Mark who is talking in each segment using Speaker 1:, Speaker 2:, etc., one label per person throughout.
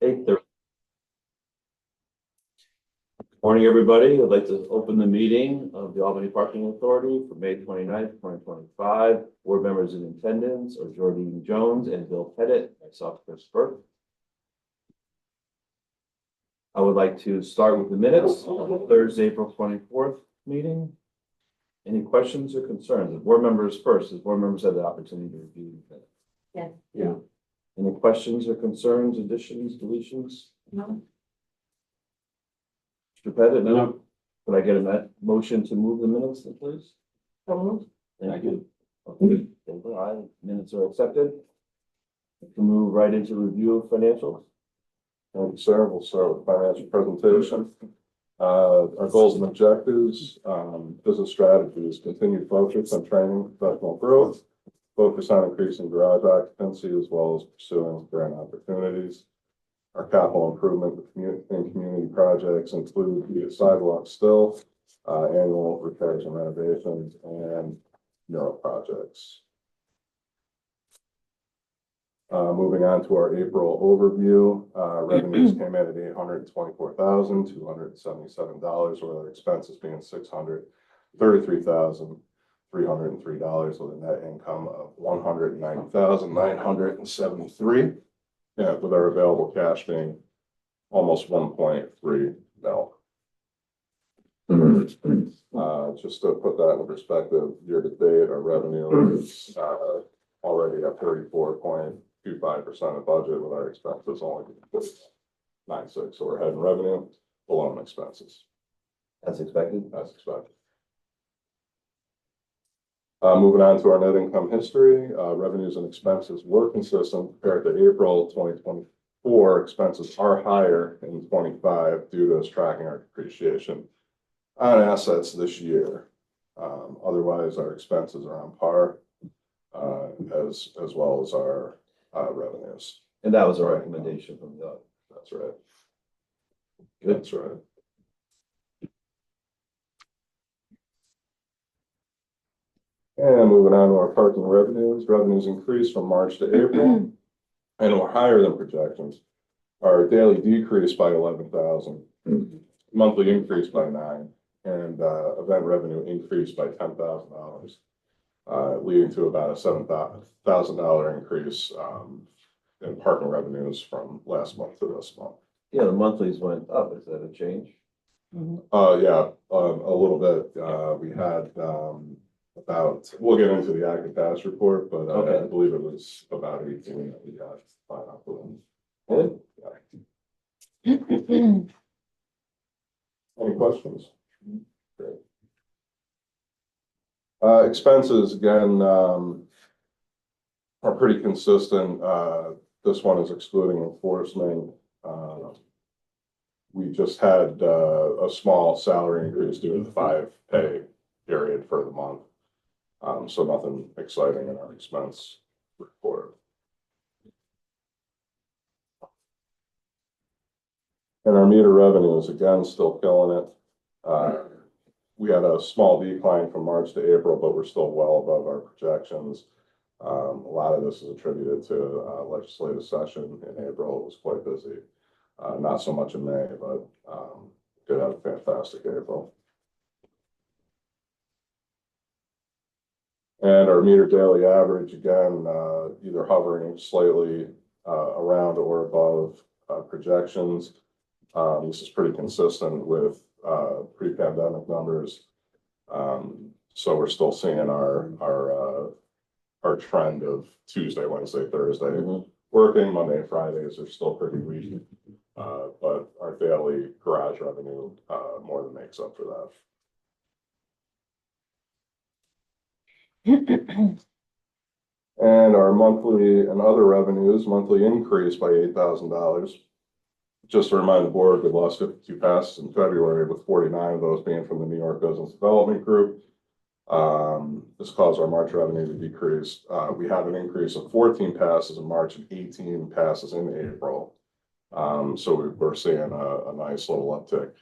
Speaker 1: 8:30. Morning, everybody. I'd like to open the meeting of the Albany Parking Authority for May 29th, 2025. Board members in attendance are Jordine Jones and Bill Pettit, myself, Chris Burke. I would like to start with the minutes of the Thursday, April 24th meeting. Any questions or concerns? The board members first, as board members have the opportunity to review the minutes.
Speaker 2: Yes.
Speaker 1: Yeah. Any questions or concerns, additions, deletions?
Speaker 2: No.
Speaker 1: Mr. Pettit, no. Could I get a motion to move the minutes, then, please? Thank you. Okay, favor, aye. Minutes are accepted. We can move right into review of financials.
Speaker 3: Thank you, sir. We'll start with financial presentation. Our goals and objectives, business strategies, continued focus on training, professional growth, focus on increasing garage occupancy as well as pursuing grant opportunities. Our capital improvement and community projects include the sidewalk still, annual repairs and renovations, and mural projects. Moving on to our April overview, revenues came in at $824,277, with our expenses being $633,303, with a net income of $190,973. Yeah, with our available cash being almost 1.3 mil. Just to put that in perspective, year to date, our revenue is already at 34.25% of budget, with our expenses only 9.6. So we're ahead in revenue, below in expenses.
Speaker 1: As expected.
Speaker 3: As expected. Moving on to our net income history, revenues and expenses were consistent compared to April 2024. Expenses are higher in 25 due to us tracking our depreciation on assets this year. Otherwise, our expenses are on par, as well as our revenues.
Speaker 1: And that was a recommendation from the.
Speaker 3: That's right.
Speaker 1: Good.
Speaker 3: That's right. And moving on to our parking revenues, revenues increased from March to April and were higher than projections. Our daily decreased by 11,000, monthly increased by 9, and event revenue increased by $10,000, leading to about a $7,000 increase in parking revenues from last month to this month.
Speaker 1: Yeah, the monthlies went up. Is that a change?
Speaker 3: Yeah, a little bit. We had we'll get into the active pass report, but
Speaker 1: Okay.
Speaker 3: I believe it was about 18 that we got signed up with them.
Speaker 1: Good.
Speaker 3: Yeah. Any questions? Great. Expenses again are pretty consistent. This one is excluding enforcement. We just had a small salary increase due to the 5-pay period for the month. So nothing exciting in our expense report. And our meter revenues, again, still killing it. We had a small decline from March to April, but we're still well above our projections. A lot of this is attributed to legislative session in April. It was quite busy. Not so much in May, but did have a fantastic April. And our meter daily average, again, either hovering slightly around or above projections. This is pretty consistent with pre-pandemic numbers. So we're still seeing our trend of Tuesday, Wednesday, Thursday working. Monday and Fridays are still pretty weak, but our daily garage revenue more than makes up for that. And our monthly and other revenues, monthly increase by $8,000. Just to remind the board, we lost 52 passes in February, with 49 of those being from the New York Business Development Group. This caused our March revenue to decrease. We had an increase of 14 passes in March and 18 passes in April. So we're seeing a nice little uptick.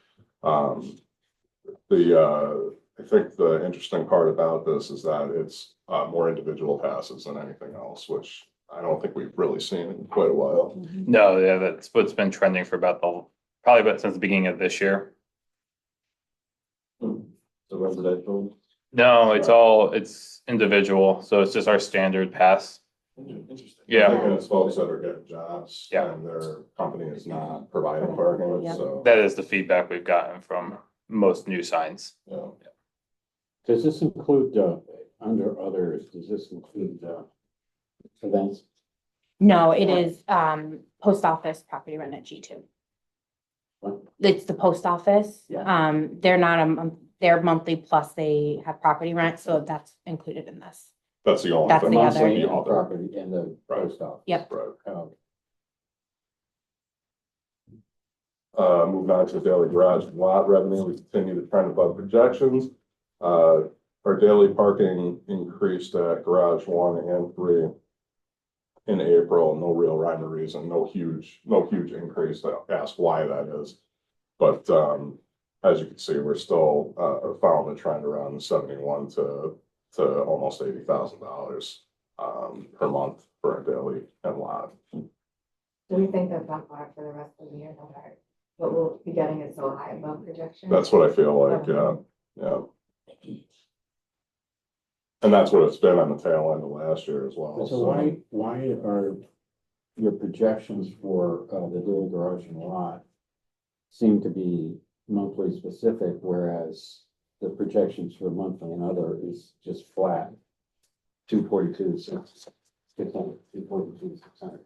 Speaker 3: I think the interesting part about this is that it's more individual passes than anything else, which I don't think we've really seen in quite a while.
Speaker 2: No, yeah, that's what's been trending for probably about since the beginning of this year.
Speaker 1: The residential.
Speaker 2: No, it's individual, so it's just our standard pass.
Speaker 1: Interesting.
Speaker 2: Yeah.
Speaker 3: And it's folks that are getting jobs.
Speaker 2: Yeah.
Speaker 3: And their company is not providing parking,
Speaker 4: Yeah.
Speaker 3: so.
Speaker 2: That is the feedback we've gotten from most new signs.
Speaker 3: Yeah.
Speaker 5: Does this include, under others, does this include, events?
Speaker 4: No, it is, post office property rent at G2.
Speaker 5: What?
Speaker 4: It's the post office.
Speaker 5: Yeah.
Speaker 4: They're not they're monthly plus they have property rent, so that's included in this.
Speaker 3: That's the only
Speaker 4: That's
Speaker 3: thing.
Speaker 4: the other.
Speaker 5: Monthly
Speaker 3: The other.
Speaker 5: property in the
Speaker 3: Right.
Speaker 5: post office.
Speaker 4: Yep.
Speaker 3: Right.
Speaker 5: Oh,
Speaker 3: Moving on to daily garage and lot revenue, we continue to trend above projections. Our daily parking increased at garage 1 and 3 in April. No real rhyme or reason, no huge increase. To ask why that is. But, as you can see, we're still, following the trend around 71 to almost $80,000, per month for a daily and lot.
Speaker 6: Do we think that that's hard for the rest of the year, no matter what we'll be getting is so high above projection?
Speaker 3: That's what I feel like, yeah. And that's what it's been on the tail end of last year as well.
Speaker 5: So why are your projections for, the daily garage and lot seem to be monthly specific, whereas the projections for monthly and other is just flat? 242, 600, 242, 600.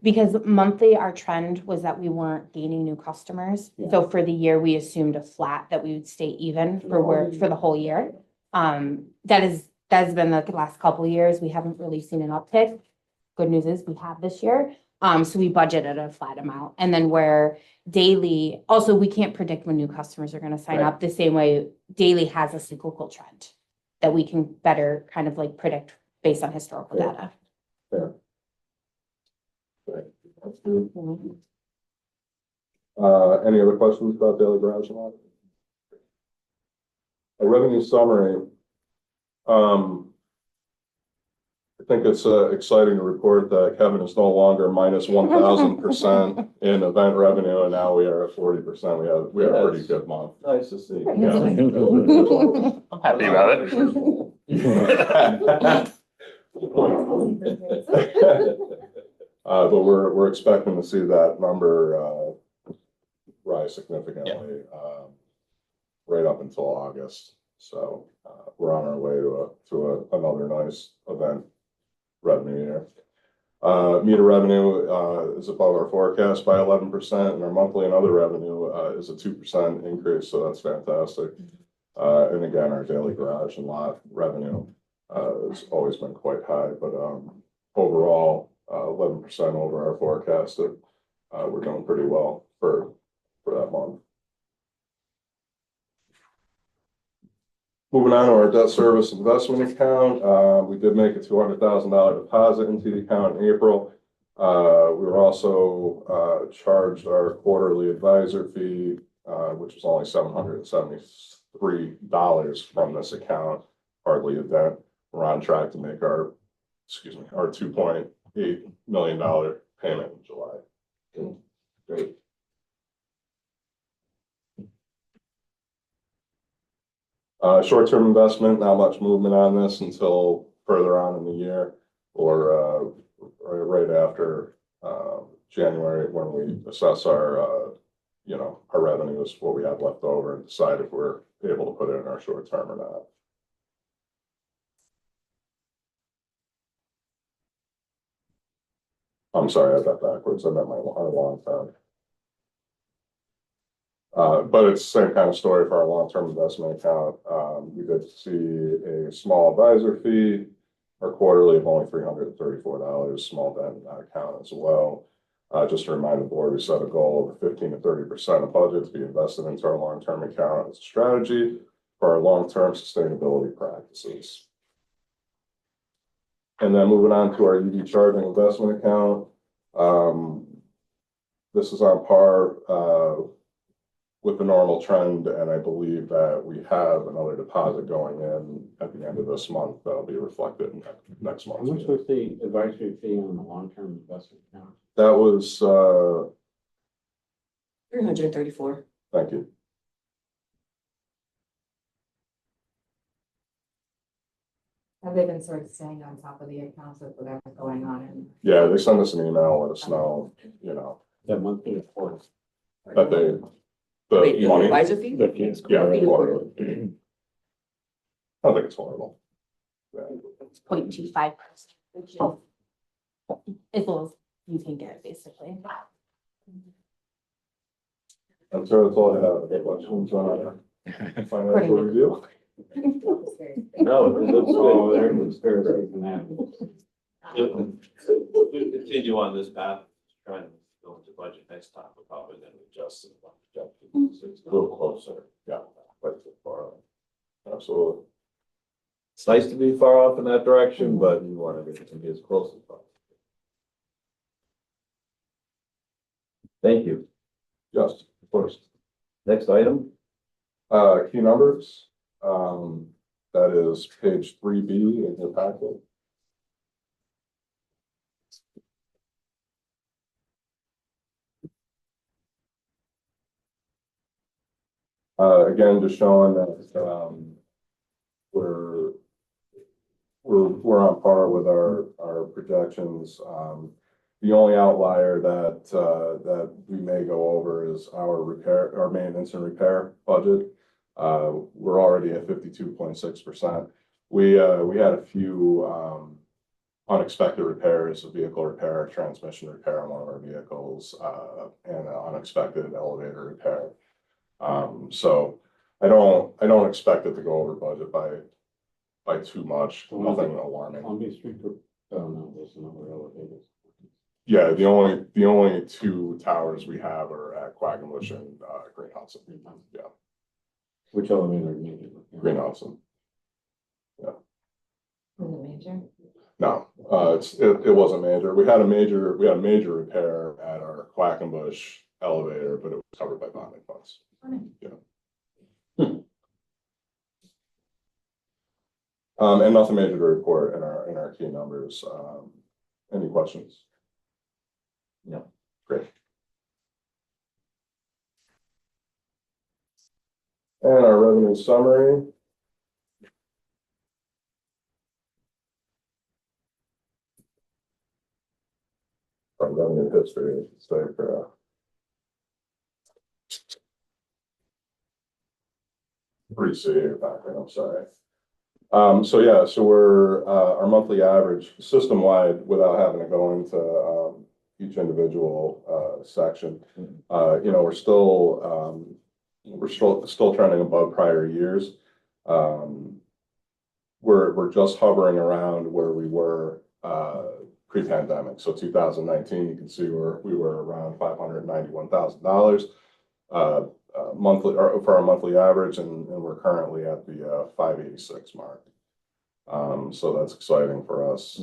Speaker 4: Because monthly, our trend was that we weren't gaining new customers.
Speaker 5: Yeah.
Speaker 4: So for the year, we assumed a flat, that we would stay even for the whole year. That's been the last couple of years. We haven't really seen an uptick. Good news is we have this year. So we budgeted a flat amount. And then where daily, also, we can't predict when new customers are gonna sign
Speaker 5: Right.
Speaker 4: up the same way daily has a cyclical trend that we can better kind of like predict based on historical
Speaker 5: Yeah.
Speaker 4: data.
Speaker 5: Fair.
Speaker 3: Any other questions about daily garage and lot? A revenue summary. I think it's exciting to report that Kevin is no longer minus 1,000% in event revenue, and now we are at 40%. We had a pretty good month.
Speaker 1: Nice to see.
Speaker 4: Yeah.
Speaker 2: I'm happy about it.
Speaker 3: But we're expecting to see that number rise significantly right up until August. So we're on our way to another nice event revenue year. Meter revenue is above our forecast by 11%, and our monthly and other revenue is a 2% increase, so that's fantastic. And again, our daily garage and lot revenue has always been quite high, but overall, 11% over our forecast. We're doing pretty well for that month. Moving on to our debt service investment account, we did make a $200,000 deposit into the account in April. We were also charged our quarterly advisor fee, which was only $773 from this account, hardly a dent. We're on track to make our $2.8 million payment in July. Great. Short-term investment, not much movement on this until further on in the year or right after January, when we assess our our revenues, what we have left over, and decide if we're able to put it in our short term or not. I'm sorry, I got backwards. I meant our long term. But it's the same kind of story for our long-term investment account. We did see a small advisor fee, our quarterly of only $334, small dent in that account as well. Just to remind the board, we set a goal of 15 to 30% of budget to be invested into our long-term account as a strategy for our long-term sustainability practices. And then moving on to our EV charging investment account. This is on par with the normal trend, and I believe that we have another deposit going in at the end of this month that'll be reflected in next
Speaker 5: How
Speaker 3: month.
Speaker 5: much was the advisory fee on the long-term investment account?
Speaker 3: That was,
Speaker 7: 334.
Speaker 3: thank you.
Speaker 6: Have they been sort of staying on top of the accounts with whatever's going on and?
Speaker 3: Yeah, they send us an email, let us know, you know,
Speaker 5: That monthly report.
Speaker 3: that the
Speaker 7: Wait, the
Speaker 3: money.
Speaker 7: advisor fee?
Speaker 3: Yeah,
Speaker 7: Or fee
Speaker 3: quarterly. I don't think it's horrible. Yeah.
Speaker 4: It's 0.25%, which is as low as you can get, basically.
Speaker 3: I'm sure that's all I have. Any questions on financial review?
Speaker 1: No, it looks
Speaker 5: Oh,
Speaker 1: good.
Speaker 5: there was Thursday and that.
Speaker 1: We continue on this path, trying to go into budget next time, we're probably gonna adjust it. It's a little closer.
Speaker 3: Yeah.
Speaker 1: Quite so far.
Speaker 3: Absolutely.
Speaker 1: It's nice to be far off in that direction, but you want everything to be as close as possible. Thank you.
Speaker 3: Yes, of course.
Speaker 1: Next item,
Speaker 3: Key numbers, that is page 3B in your packet. Again, just showing that, we're on par with our projections. The only outlier that we may go over is our maintenance and repair budget. We're already at 52.6%. We had a few, unexpected repairs, a vehicle repair, a transmission repair on one of our vehicles, and an unexpected elevator repair. So I don't expect it to go over budget by too much, nothing alarming.
Speaker 5: Columbia Street, oh no, there's another elevator.
Speaker 3: Yeah, the only two towers we have are at Quackenbush and Green Hudson. Yeah,
Speaker 5: Which elevator made it?
Speaker 3: Green Hudson.
Speaker 6: Is it major?
Speaker 3: No, it wasn't major. We had a major repair at our Quackenbush elevator, but it was covered by bonding funds. And nothing major to report in our key numbers. Any questions?
Speaker 1: No.
Speaker 3: Great. And our revenue summary. Our revenue history, I should say, for C background, I'm sorry. So yeah, so we're, our monthly average system-wide, without having to go into, each individual, section. You know, we're still trending above prior years. We're just hovering around where we were, pre-pandemic. So 2019, you can see we were around $591,000. Monthly, or for our monthly average, and we're currently at the 586 mark. So that's exciting for us.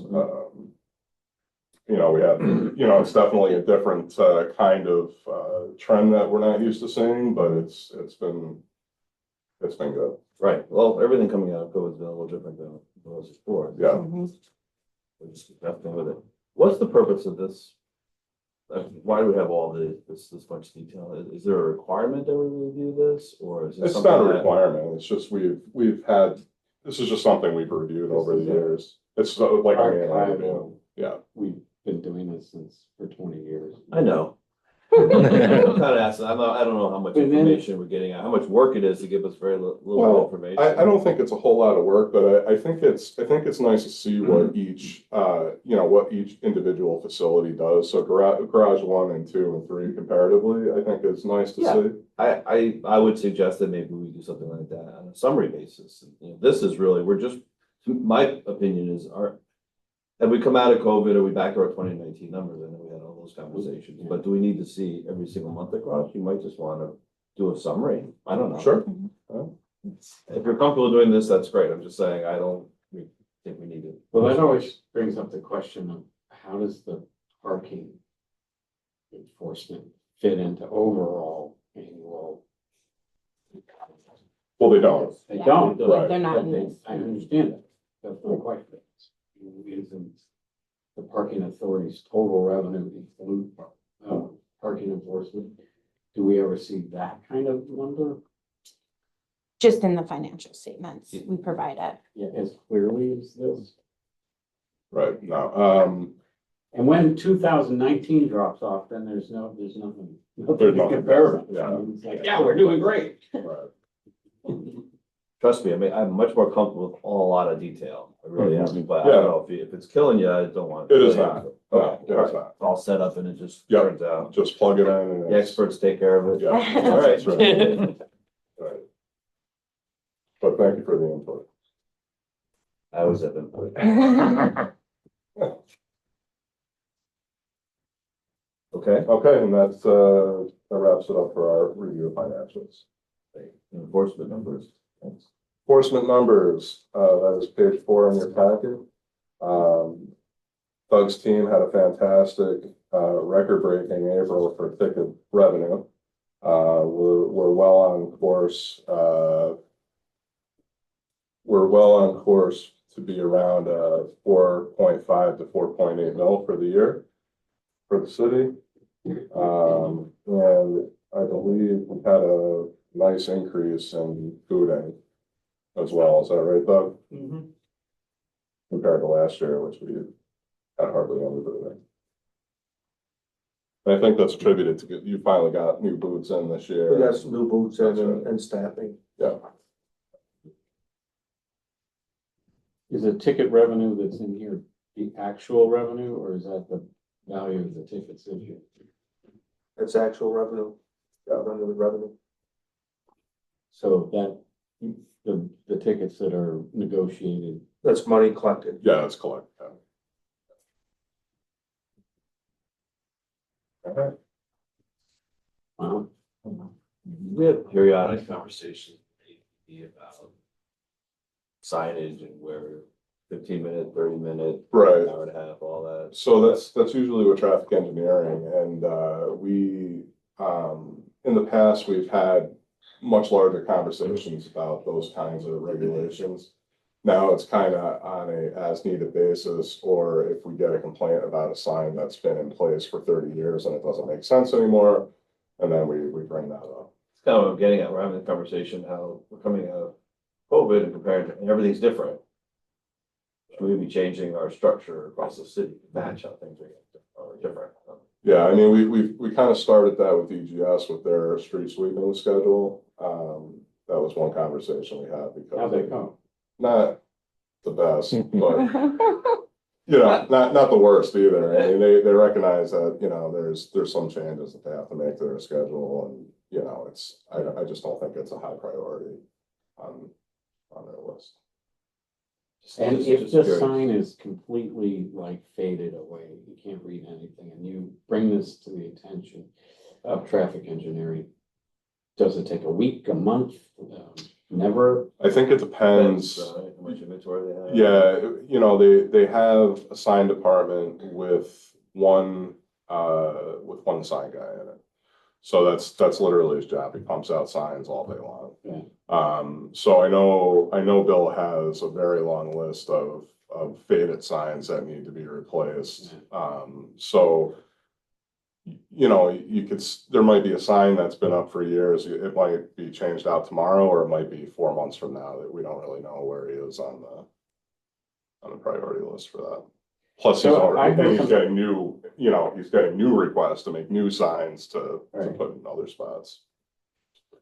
Speaker 3: You know, we have, you know, it's definitely a different kind of trend that we're not used to seeing, but it's been good.
Speaker 1: Right, well, everything coming out of COVID has been a little different than it was before.
Speaker 3: Yeah.
Speaker 1: We're just adapting with it. What's the purpose of this? Why do we have all this much detail? Is there a requirement that we review this, or is it
Speaker 3: It's
Speaker 1: something
Speaker 3: not a
Speaker 1: that?
Speaker 3: requirement. It's just we've had, this is just something we've reviewed over the years. It's like a manual review. Yeah.
Speaker 5: We've been doing this for 20 years.
Speaker 1: I know. I'm kind of asking, I don't know how much
Speaker 5: But then-
Speaker 1: information we're getting, how much work it is to give us very little
Speaker 3: Well,
Speaker 1: information.
Speaker 3: I don't think it's a whole lot of work, but I think it's nice to see what each, you know, what each individual facility does. So garage 1 and 2 and 3 comparatively, I think it's nice to
Speaker 1: Yeah.
Speaker 3: see.
Speaker 1: I would suggest that maybe we do something like that on a summary basis. You know, this is really, my opinion is, have we come out of COVID? Are we back to our 2019 numbers? I know we had all those conversations, but do we need to see every single month across? You might just want to do a summary. I don't know.
Speaker 3: Sure.
Speaker 1: If you're comfortable doing this, that's great. I'm just saying, think we need it.
Speaker 5: Well, that always brings up the question of how does the parking enforcement fit into overall annual
Speaker 3: Well, they don't.
Speaker 5: They don't.
Speaker 4: Like, they're not
Speaker 5: But
Speaker 4: in
Speaker 5: they-
Speaker 4: this.
Speaker 5: I understand that. That's my question. Isn't the parking authority's total revenue include, parking enforcement? Do we ever see that kind of number?
Speaker 4: Just in the financial statements, we provide it.
Speaker 5: Yeah, as clearly as this?
Speaker 3: Right, no,
Speaker 5: And when 2019 drops off, then there's nothing
Speaker 3: There's
Speaker 5: to
Speaker 3: nothing,
Speaker 5: compare it.
Speaker 3: yeah.
Speaker 5: It's like, yeah, we're doing great.
Speaker 3: right.
Speaker 1: Trust me, I mean, I'm much more comfortable with a lot of detail. I really am, but I
Speaker 3: Yeah.
Speaker 1: don't know if it's killing you, I don't want.
Speaker 3: It is not. No,
Speaker 1: Okay,
Speaker 3: it
Speaker 1: all
Speaker 3: is
Speaker 1: right.
Speaker 3: not.
Speaker 1: It's all set up and it just
Speaker 3: Yep.
Speaker 1: turns out.
Speaker 3: Just plug it in and.
Speaker 1: The experts take care of it.
Speaker 3: Yeah.
Speaker 1: All right.
Speaker 3: That's right. Right. But thank you for the input.
Speaker 1: I always have input. Okay,
Speaker 3: Okay, and that wraps it up for our review of financials.
Speaker 1: enforcement numbers. Thanks.
Speaker 3: Enforcement numbers, that is page 4 on your packet. Doug's team had a fantastic, record-breaking April for ticket revenue. We're well on course. We're well on course to be around 4.5 to 4.8 mil for the year for the city. And I believe we had a nice increase in booting as well. Is that right, Doug? Compared to last year, which we had hardly any booting. And I think that's attributed to, you finally got new boots in this year.
Speaker 8: We got some new boots in
Speaker 3: That's right.
Speaker 8: and staffing.
Speaker 3: Yeah,
Speaker 5: Is the ticket revenue that's in here the actual revenue, or is that the value of the tickets this year?
Speaker 8: It's actual revenue. Revenue.
Speaker 5: So that, the tickets that are negotiated,
Speaker 8: That's money collected.
Speaker 3: yeah, that's correct. Yeah. Okay.
Speaker 5: wow,
Speaker 1: We have periodic conversations with APD about signage and where 15-minute, 30-minute,
Speaker 3: Right.
Speaker 1: hour and a half, all that.
Speaker 3: So that's usually with traffic engineering, and we in the past, we've had much larger conversations about those kinds of regulations. Now it's kind of on a as needed basis, or if we get a complaint about a sign that's been in place for 30 years and it doesn't make sense anymore, and then we bring that up.
Speaker 1: It's kind of what I'm getting at. We're having a conversation how we're coming out of COVID and comparing, and everything's different. Should we be changing our structure across the city to match how things are different?
Speaker 3: Yeah, I mean, we kind of started that with EGS with their street sweeping schedule. That was one conversation we had because.
Speaker 5: how'd that go?
Speaker 3: Not the best, but you know, not the worst either. I mean, they recognize that, you know, there's some changes that they have to make to their schedule, and you know, I just don't think it's a high priority on their list.
Speaker 5: And
Speaker 1: Just
Speaker 5: if the
Speaker 1: curious.
Speaker 5: sign is completely like faded away, you can't read anything, and you bring this to the attention of traffic engineering, does it take a week, a month, never?
Speaker 3: I think it depends.
Speaker 1: How much inventory they have.
Speaker 3: Yeah, you know, they have a sign department with one sign guy in it. So that's literally his job. He pumps out signs all day long.
Speaker 5: Yeah.
Speaker 3: So I know Bill has a very long list of faded signs that need to be replaced. So, you know, there might be a sign that's been up for years. It might be changed out tomorrow, or it might be 4 months from now that we don't really know where he is on the priority list for that. Plus,
Speaker 5: So
Speaker 3: he's getting new, you know, he's getting new requests to make new signs to
Speaker 5: Right.
Speaker 3: put in other spots.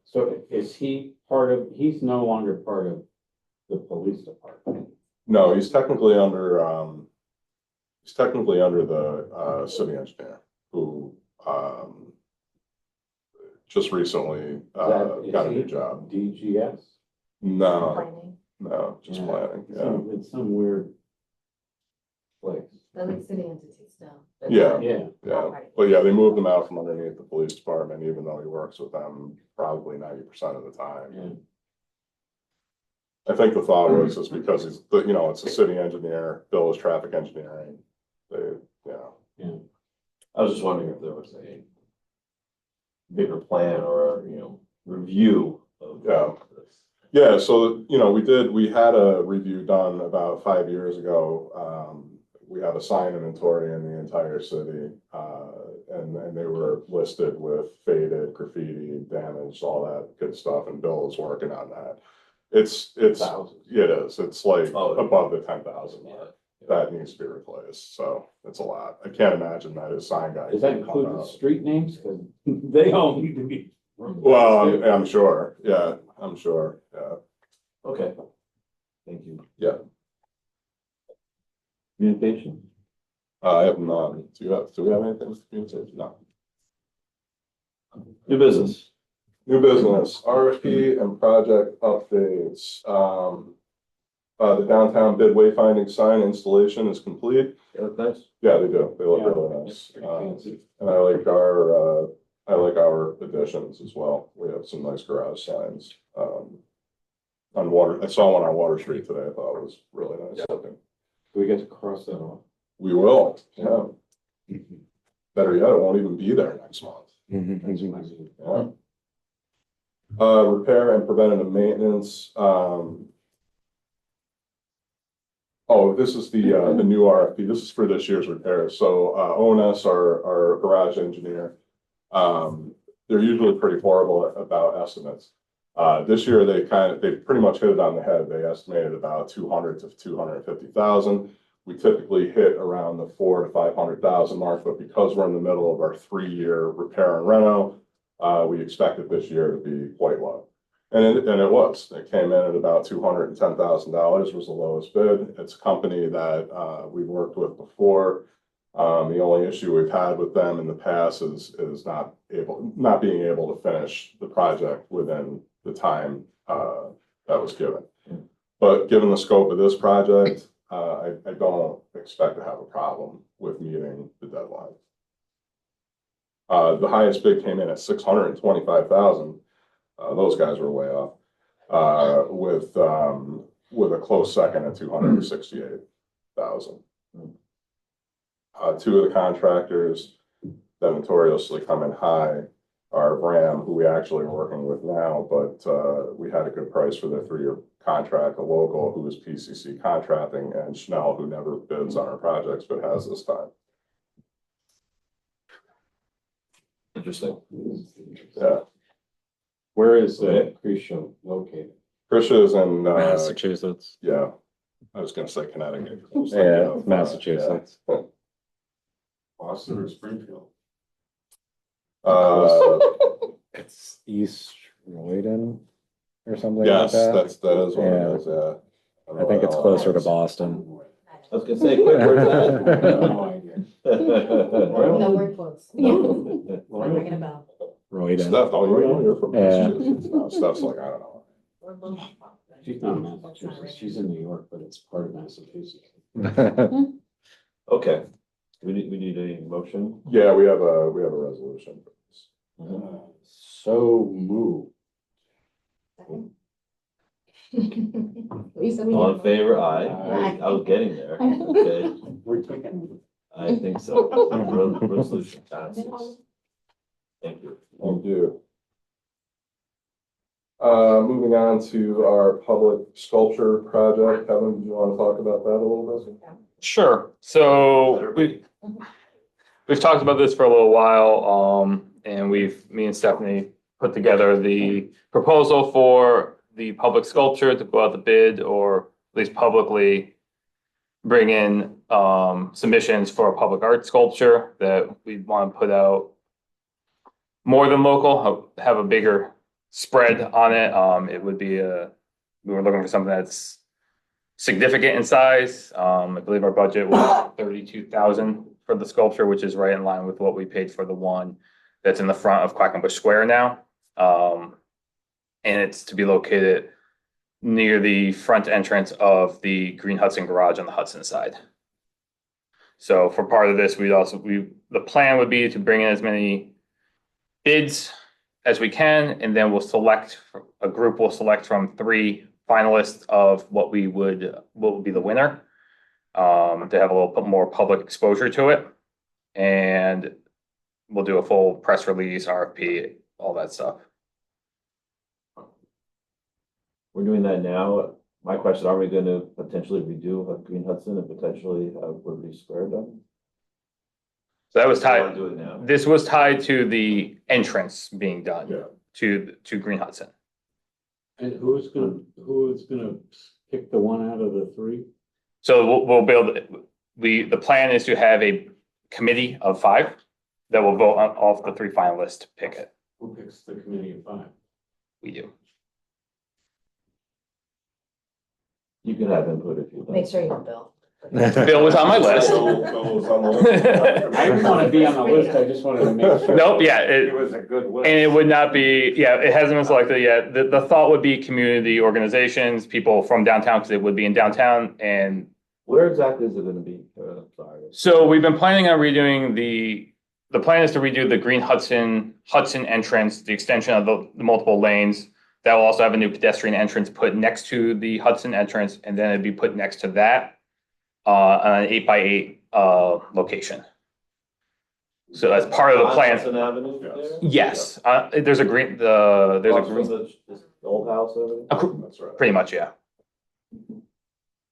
Speaker 5: So is he he's no longer part of the police department?
Speaker 3: No, he's technically under the city engineer who just recently got a new job.
Speaker 5: DGS?
Speaker 3: No,
Speaker 6: Planning,
Speaker 3: no, just
Speaker 5: Yeah.
Speaker 3: planning, yeah.
Speaker 5: It's some weird place.
Speaker 6: the like city entity still. but
Speaker 3: Yeah.
Speaker 6: not
Speaker 5: Yeah,
Speaker 3: Yeah,
Speaker 6: all part of
Speaker 3: but
Speaker 6: it.
Speaker 3: yeah, they moved him out from underneath the police department, even though he works with them probably 90% of the time.
Speaker 5: yeah.
Speaker 3: I think the thought was just because you know, it's a city engineer, Bill is traffic engineering. They, you know,
Speaker 1: I was just wondering if there was a bigger plan or, you know, review
Speaker 3: Yeah. Yeah, so, we had a review done about 5 years ago. We have a sign inventory in the entire city, and they were listed with faded, graffiti, damaged, all that good stuff, and Bill is working on that. It's, it is, it's like
Speaker 1: Oh.
Speaker 3: above the 10,000 mark. That needs to be replaced, so it's a lot. I can't imagine that his sign guy.
Speaker 5: Does that
Speaker 3: can come
Speaker 5: include the
Speaker 3: out.
Speaker 5: street names? Cause they all need to be.
Speaker 3: Well, I'm sure, yeah, I'm sure, yeah.
Speaker 1: Okay. Thank you.
Speaker 3: Yeah.
Speaker 1: Communication?
Speaker 3: I have none. Do we have anything with communication? No.
Speaker 1: New business.
Speaker 3: New business, RFP and project updates. The downtown bid wayfinding sign installation is complete.
Speaker 1: Yeah, nice.
Speaker 3: Yeah, they do. They look
Speaker 5: Yeah,
Speaker 3: really
Speaker 5: it's
Speaker 3: nice.
Speaker 5: pretty fancy.
Speaker 3: And I like our additions as well. We have some nice garage signs. On Water, I saw one on Water Street today. I thought it was really nice looking.
Speaker 5: Do we get to cross that off?
Speaker 3: We will, yeah. Better yet, it won't even be there next month. Yeah. Repair and preventative maintenance. Oh, this is the new RFP. This is for this year's repairs. So, ONS, our garage engineer, they're usually pretty horrible about estimates. This year, they pretty much hit it on the head. They estimated about 200 to 250,000. We typically hit around the 400 to 500,000 mark, but because we're in the middle of our 3-year repair and reno, we expected this year to be quite low. And it was. It came in at about $210,000 was the lowest bid. It's a company that we've worked with before. The only issue we've had with them in the past is not being able to finish the project within the time that was given. But given the scope of this project, I don't expect to have a problem with meeting the deadline. The highest bid came in at 625,000. Those guys were way off, with a close second at 268,000. Two of the contractors that notoriously come in high are Ram, who we actually are working with now, but we had a good price for their 3-year contract, a local who is PCC contracting, and Schnell, who never bids on our projects but has this time.
Speaker 1: Interesting.
Speaker 3: Yeah.
Speaker 5: Where is the pre-show located?
Speaker 3: Krisha is in,
Speaker 2: Massachusetts.
Speaker 3: yeah, I was gonna say Connecticut.
Speaker 2: Yeah, Massachusetts.
Speaker 3: Yeah.
Speaker 5: Boston or Springfield?
Speaker 9: It's East Royden or something like
Speaker 3: Yes,
Speaker 9: that.
Speaker 3: that is what
Speaker 9: Yeah.
Speaker 3: it is, yeah.
Speaker 9: I think it's closer to Boston.
Speaker 1: I was gonna say, quick, where's
Speaker 5: No idea.
Speaker 1: that?
Speaker 6: No, we're close. We're ringing a bell.
Speaker 9: Royden.
Speaker 3: Steph, oh, you're from
Speaker 9: Yeah.
Speaker 3: Massachusetts. No, Steph's like, I don't know.
Speaker 5: She's not in Massachusetts. She's in New York, but it's part of Massachusetts.
Speaker 1: Okay, we need a motion.
Speaker 3: Yeah, we have a resolution.
Speaker 5: So moved.
Speaker 6: Lisa, we
Speaker 1: All
Speaker 6: need
Speaker 1: in favor? Aye.
Speaker 5: Aye.
Speaker 1: I was getting there. Okay,
Speaker 5: We're taking.
Speaker 1: I think so. Resolution passes. Thank you.
Speaker 3: Thank you. Moving on to our public sculpture project. Kevin, do you want to talk about that a little bit?
Speaker 2: Sure. So we've talked about this for a little while, and me and Stephanie put together the proposal for the public sculpture to go out the bid, or at least publicly bring in submissions for a public art sculpture that we want to put out more than local, have a bigger spread on it. It would be we were looking for something that's significant in size. I believe our budget was 32,000 for the sculpture, which is right in line with what we paid for the one that's in the front of Quackenbush Square now. And it's to be located near the front entrance of the Green Hudson garage on the Hudson side. So for part of this, the plan would be to bring in as many bids as we can, and then a group will select from 3 finalists of what would be the winner, to have a little bit more public exposure to it. And we'll do a full press release, RFP, all that stuff.
Speaker 1: we're doing that now. My question, are we gonna potentially redo Green Hudson and potentially have Liberty Square done?
Speaker 2: So that was
Speaker 1: Do you wanna
Speaker 2: tied,
Speaker 1: Do it now.
Speaker 2: this was tied to the entrance being done
Speaker 3: Yeah.
Speaker 2: to Green Hudson.
Speaker 5: And who's gonna pick the one out of the three?
Speaker 2: So we'll build, the plan is to have a committee of 5 that will vote on off the 3 finalists to pick it.
Speaker 5: Who picks the committee of 5?
Speaker 2: We do.
Speaker 1: You can have input if you.
Speaker 6: Make sure you don't bill.
Speaker 2: Bill was on my list.
Speaker 3: Bill was on the list.
Speaker 5: I didn't wanna be on the list, I just wanted to make sure.
Speaker 2: Nope, yeah,
Speaker 5: It was a good list.
Speaker 2: and it would not be, yeah, it hasn't been selected yet. The thought would be community organizations, people from downtown, because it would be in downtown. And
Speaker 1: Where exactly is it gonna be? Sorry.
Speaker 2: so we've been planning on redoing the plan is to redo the Green Hudson entrance, the extension of the multiple lanes. That will also have a new pedestrian entrance put next to the Hudson entrance, and then it'd be put next to that on an 8x8 location. So that's part of the
Speaker 1: On
Speaker 2: plan.
Speaker 1: Hudson Avenue
Speaker 3: Yes.
Speaker 1: there?
Speaker 2: Yes, there's a green, there's a
Speaker 1: Across from
Speaker 2: green,
Speaker 1: the old house and everything?
Speaker 3: That's right.
Speaker 2: pretty much, yeah.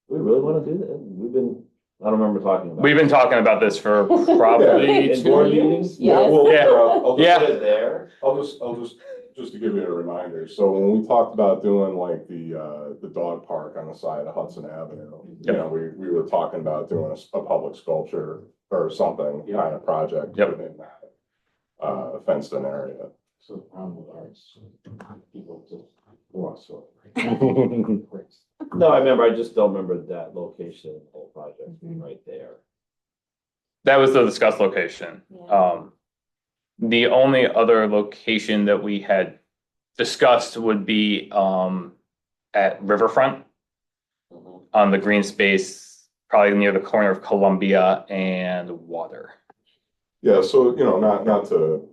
Speaker 1: We really wanna do that? I don't remember talking about.
Speaker 2: We've been talking about this for probably
Speaker 1: In board
Speaker 2: 2 years.
Speaker 1: meetings?
Speaker 3: Yeah,
Speaker 4: Yes.
Speaker 3: well,
Speaker 2: Yeah.
Speaker 3: I'll just
Speaker 2: Yeah.
Speaker 1: Put it there?
Speaker 3: I'll just to give you a reminder, so when we talked about doing like the dog park on the side of Hudson Avenue, you know, we were talking about doing a public sculpture or something kind of project
Speaker 2: Yep.
Speaker 3: within that fenced in area.
Speaker 5: So the problem with ours, people just gloss over.
Speaker 1: No, I remember, I just don't remember that location, the whole project being right there.
Speaker 2: That was the discussed location.
Speaker 4: Yeah.
Speaker 2: The only other location that we had discussed would be at Riverfront on the green space, probably near the corner of Columbia and Water.
Speaker 3: Yeah, so, you know, not to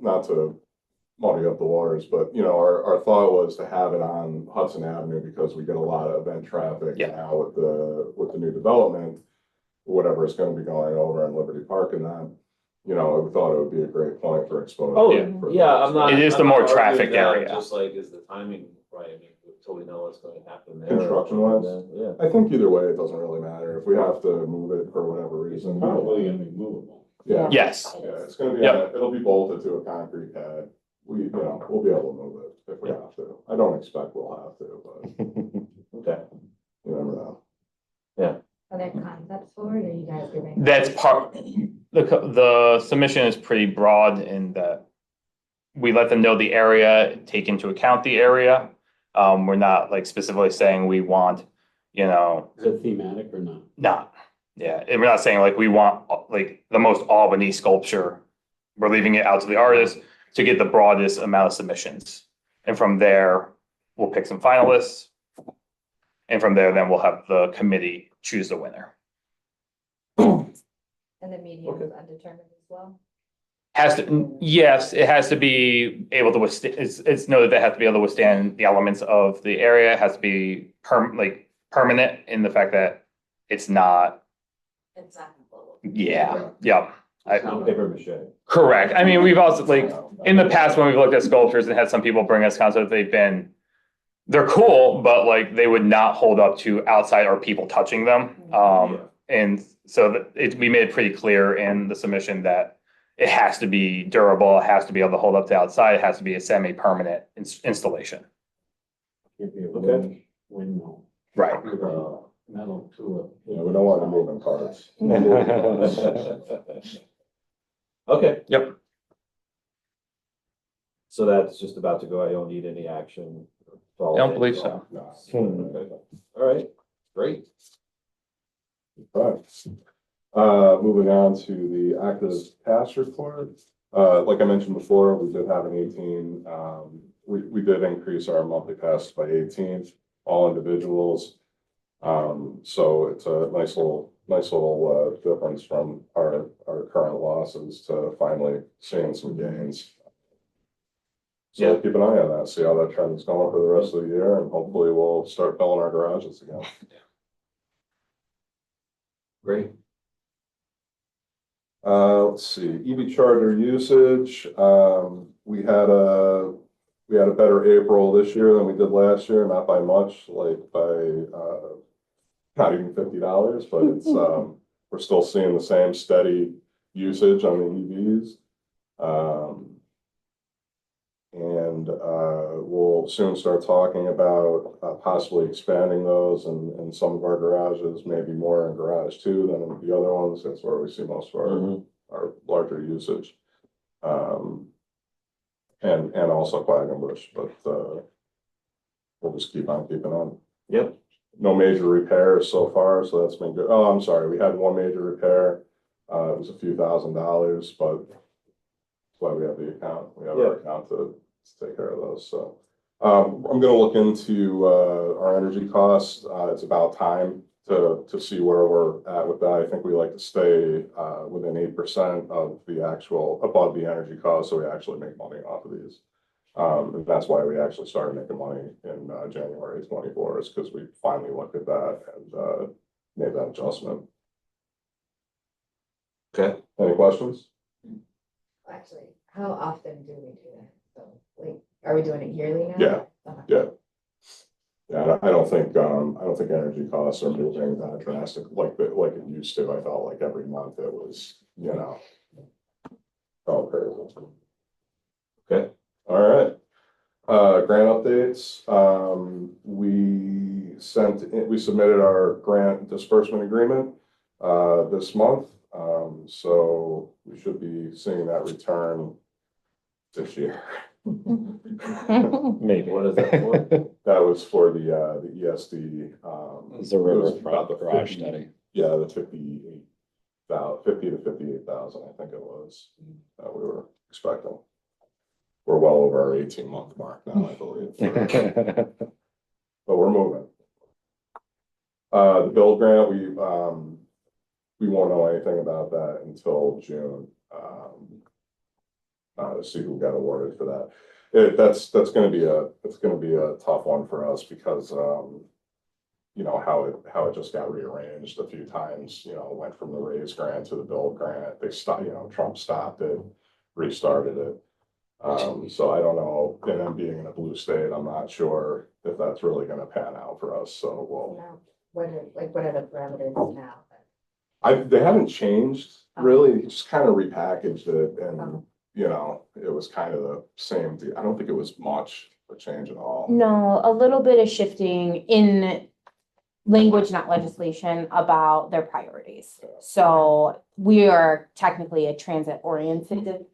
Speaker 3: muddy up the waters, but, you know, our thought was to have it on Hudson Avenue because we get a lot of event traffic
Speaker 2: Yeah.
Speaker 3: now with the new development, whatever is gonna be going over in Liberty Park and that, you know, we thought it would be a great point for exposure.
Speaker 1: Oh,
Speaker 3: for
Speaker 1: yeah,
Speaker 3: those.
Speaker 1: I'm not.
Speaker 2: It is the
Speaker 1: I'm
Speaker 2: more
Speaker 1: not arguing
Speaker 2: traffic
Speaker 1: that,
Speaker 2: area.
Speaker 1: Just like, is the timing right? I mean, we totally know what's gonna happen there.
Speaker 3: Construction-wise?
Speaker 1: Yeah.
Speaker 3: I think either way, it doesn't really matter. If we have to move it for whatever
Speaker 5: It's
Speaker 3: reason.
Speaker 5: probably gonna be movable.
Speaker 3: Yeah.
Speaker 2: Yes,
Speaker 3: Yeah, it's gonna be,
Speaker 2: Yep.
Speaker 3: it'll be bolted to a concrete pad. You know, we'll be able to move it if we have to. I don't expect we'll have to, but
Speaker 1: Okay.
Speaker 3: you never know.
Speaker 6: Are there concepts for it, or are you guys giving?
Speaker 2: that's part, the submission is pretty broad in that we let them know the area, take into account the area. We're not like specifically saying we want, you know,
Speaker 5: Is it thematic or not?
Speaker 2: not, yeah, and we're not saying like we want like the most Albany sculpture. We're leaving it out to the artist to get the broadest amount of submissions. And from there, we'll pick some finalists. And from there, then we'll have the committee choose the winner.
Speaker 6: And the medium is undetermined as well?
Speaker 2: Has to, yes, it has to be able to withstand, it's noted that it has to be able to withstand the elements of the area. It has to be permanent in the fact that it's not,
Speaker 6: It's not.
Speaker 2: yeah.
Speaker 1: It's not paper mache.
Speaker 2: Correct. I mean, we've also like, in the past, when we've looked at sculptures and had some people bring us concepts, they're cool, but like they would not hold up to outside or people touching them. And so we made it pretty clear in the submission that it has to be durable, it has to be able to hold up to outside, it has to be a semi-permanent installation.
Speaker 5: Can't be a
Speaker 1: Okay.
Speaker 5: windmill.
Speaker 2: Right.
Speaker 5: With a metal to
Speaker 3: Yeah, we don't want to move in parts.
Speaker 1: Okay.
Speaker 2: Yep.
Speaker 1: So that's just about to go. I don't need any action.
Speaker 2: I don't believe so.
Speaker 3: No.
Speaker 1: Okay. All right, great.
Speaker 3: Right. Moving on to the active pass report. Like I mentioned before, we did have an 18. We did increase our monthly pass by 18, all individuals. So it's a nice little difference from our current losses to finally seeing some gains. So
Speaker 1: Yeah.
Speaker 3: keep an eye on that, see how that trend is going for the rest of the year, and hopefully we'll start filling our garages again.
Speaker 1: Great.
Speaker 3: Let's see, EV charger usage, we had we had a better April this year than we did last year, not by much, like by, not even $50, but it's, we're still seeing the same steady usage on the EVs. And we'll soon start talking about possibly expanding those in some of our garages, maybe more in garage two than in the other ones. That's where we see most of our larger usage. And also Quackenbush, but we'll just keep on keeping on.
Speaker 1: Yep.
Speaker 3: No major repairs so far, so that's been good. Oh, I'm sorry, we had one major repair. It was a few $1,000s, but that's why we have the account. We have our account to take care of those, so. I'm gonna look into our energy costs. It's about time to see where we're at with that. I think we like to stay within 8% of the actual, above the energy cost, so we actually make money off of these. And that's why we actually started making money in January 24, is because we finally looked at that and made that adjustment.
Speaker 1: Okay.
Speaker 3: Any questions?
Speaker 6: Actually, how often do we do that? So, like, are we doing it yearly now?
Speaker 3: Yeah.
Speaker 6: Okay.
Speaker 3: Yeah. Yeah, I don't think energy costs are moving that drastic like it used to. I felt like every month it was, you know. Oh, crazy.
Speaker 1: Okay.
Speaker 3: All right. Grant updates. We submitted our grant disbursement agreement this month. So we should be seeing that return this year.
Speaker 9: Maybe.
Speaker 1: What is that for?
Speaker 3: That was for the ESD.
Speaker 9: It's a
Speaker 3: it was
Speaker 9: riverfront
Speaker 3: about the
Speaker 9: garage
Speaker 3: 50
Speaker 9: study.
Speaker 3: Yeah, the 50 to 58,000, I think it was, that we were expecting. We're well over our 18-month mark now, I believe. But we're moving. The build grant, we won't know anything about that until June. To see who got awarded for that. That's gonna be a tough one for us because you know how it just got rearranged a few times. You know, went from the raise grant to the build grant. They stopped. You know, Trump stopped it, restarted it. So I don't know. And then being in a blue state, I'm not sure if that's really going to pan out for us. So we'll.
Speaker 6: Now, what are the parameters now?
Speaker 3: They haven't changed really. They just kind of repackaged it, and you know, it was kind of the same. I don't think it was much a change at all.
Speaker 4: No, a little bit of shifting in language, not legislation, about their priorities. So we are technically a transit-oriented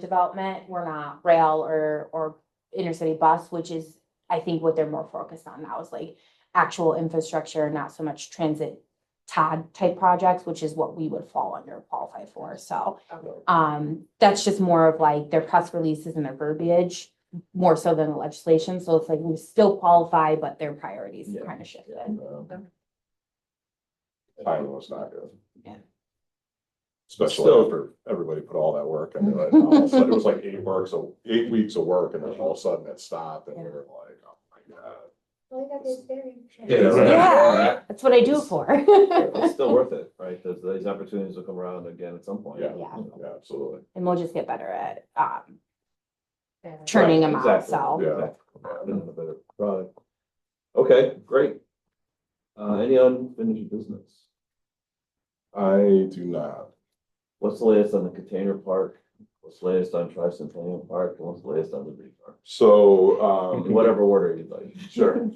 Speaker 4: development. We're not rail or intercity bus, which is, I think, what they're more focused on now is like actual infrastructure, not so much transit TOD type projects, which is what we would fall under qualify for. So that's just more of like their press releases and their verbiage, more so than the legislation. So it's like we still qualify, but their priorities kind of shifted.
Speaker 3: Timing was not good.
Speaker 4: Yeah.
Speaker 3: Especially
Speaker 1: Still-
Speaker 3: after everybody put all that work into it. All of a sudden, it was like 8 weeks of work, and then all of a sudden it stopped, and we were like, "Oh my god!"
Speaker 6: Well, you got the experience.
Speaker 1: Yeah, right.
Speaker 4: Yeah, that's what I do it for.
Speaker 1: It's still worth it, right? Because these opportunities will come around again at some point.
Speaker 3: Yeah,
Speaker 4: Yeah.
Speaker 3: yeah, absolutely.
Speaker 4: And we'll just get better at
Speaker 6: Yeah.
Speaker 4: churning
Speaker 1: Right,
Speaker 4: them out,
Speaker 1: exactly.
Speaker 4: so.
Speaker 3: Yeah.
Speaker 1: Building a better product. Okay, great. Any unfinished business?
Speaker 3: I do not.
Speaker 1: What's the latest on the container park? What's the latest on Tricentennial Park? And what's the latest on Liberty Park?
Speaker 3: So,
Speaker 1: In whatever order you'd like.
Speaker 3: sure.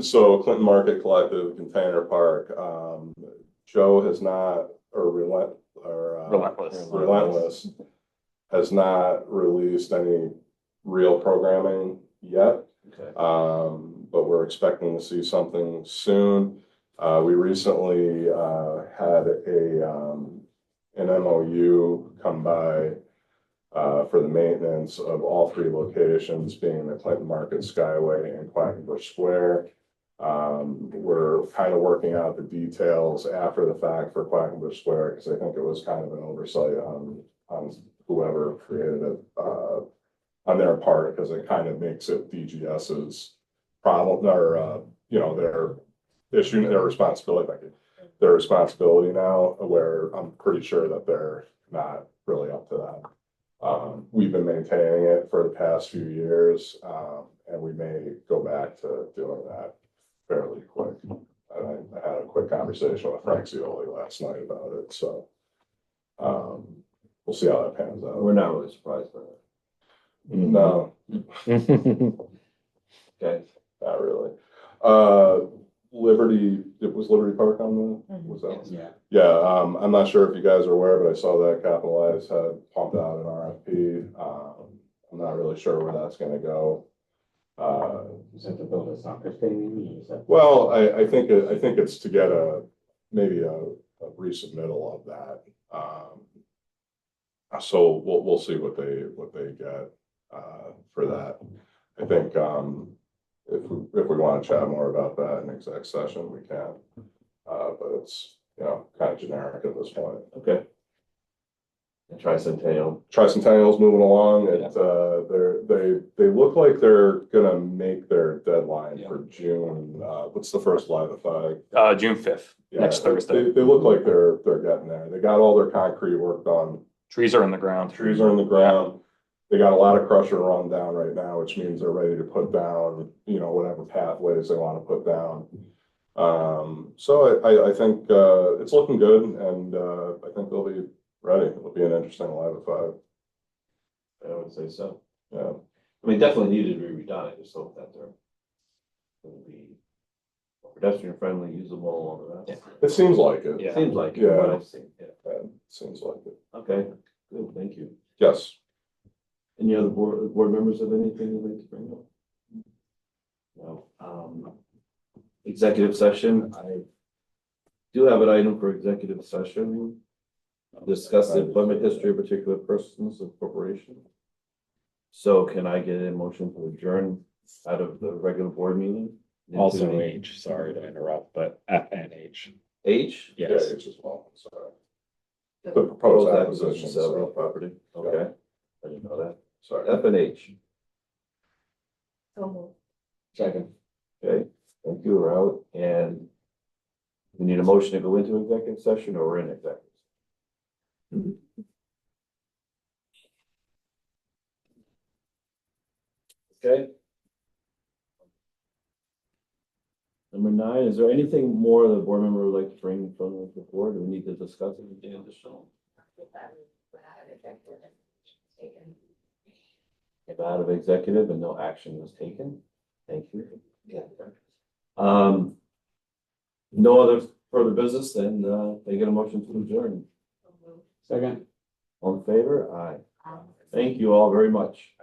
Speaker 3: So Clinton Market Collective Container Park, Joe has not, or Relentless has not released any real programming yet.
Speaker 1: Okay.
Speaker 3: But we're expecting to see something soon. We recently had an MOU come by for the maintenance of all 3 locations, being the Clinton Market, Skyway, and Quackenbush Square. We're kind of working out the details after the fact for Quackenbush Square, because I think it was kind of an oversight on whoever created it on their part, because it kind of makes it DGS's problem, or you know, their issue, their responsibility now, where I'm pretty sure that they're not really up to that. We've been maintaining it for the past few years, and we may go back to doing that fairly quick. I had a quick conversation with Frank Zioli last night about it, so we'll see how that pans out.
Speaker 1: We're not really surprised by that.
Speaker 3: No,
Speaker 1: Okay,
Speaker 3: not really. Liberty, it was Liberty Park on the, was that?
Speaker 5: Yeah.
Speaker 3: Yeah, I'm not sure if you guys are aware, but I saw that Capitalize had pumped out an RFP. I'm not really sure where that's gonna go.
Speaker 5: Is that to build a soccer stadium? Is that?
Speaker 3: Well, I think it's to get maybe a resubmittal of that. So we'll see what they get, for that. I think, if we want to chat more about that in exec session, we can. But it's, kind of generic at this point.
Speaker 1: okay. And Tricentennial,
Speaker 3: Tricentennial's moving along. They look like they're gonna make their deadline for June. What's the first live effect?
Speaker 2: June 5th,
Speaker 3: Yeah,
Speaker 2: next Thursday.
Speaker 3: They look like they're getting there. They got all their concrete work done.
Speaker 2: Trees are in the ground.
Speaker 3: Trees are in the ground. They got a lot of crusher run down right now, which means they're ready to put down, whatever pathways they want to put down. So I think, it's looking good, and, I think they'll be ready. It'll be an interesting live at 5.
Speaker 1: I would say so.
Speaker 3: Yeah.
Speaker 1: I mean, definitely needed to be redone. I just hope that they're gonna be pedestrian friendly, usable, all of that.
Speaker 3: It seems like it.
Speaker 2: Yeah.
Speaker 1: Seems like it,
Speaker 3: Yeah.
Speaker 1: what I've seen, yeah.
Speaker 3: It seems like it.
Speaker 1: Okay, good, thank you.
Speaker 3: Yes.
Speaker 1: Any other board members have anything you'd like to bring up? No, executive session, I do have an item for executive session. Discuss the employment history of particular persons of corporation. So can I get a motion to adjourn out of the regular board meeting?
Speaker 9: Also
Speaker 1: Into
Speaker 9: H, sorry to interrupt, but F and H.
Speaker 1: H?
Speaker 3: Yeah,
Speaker 9: Yes.
Speaker 3: it's as well. Sorry. The
Speaker 1: Proposed
Speaker 3: proposed
Speaker 1: acquisition,
Speaker 3: acquisition,
Speaker 1: sale of
Speaker 3: so,
Speaker 1: property, okay, I didn't know that.
Speaker 3: sorry.
Speaker 1: F and H,
Speaker 6: So moved.
Speaker 5: Second.
Speaker 1: okay, thank you, Raoul, and we need a motion to go into executive session or we're in executive? Okay. Number 9, is there anything more the board member would like to bring from the board? Do we need to discuss anything additional? If out of executive and no action was taken, thank you. No other further business, then, they get a motion to adjourn.
Speaker 5: Second.
Speaker 1: All in favor? Aye. Thank you all very much.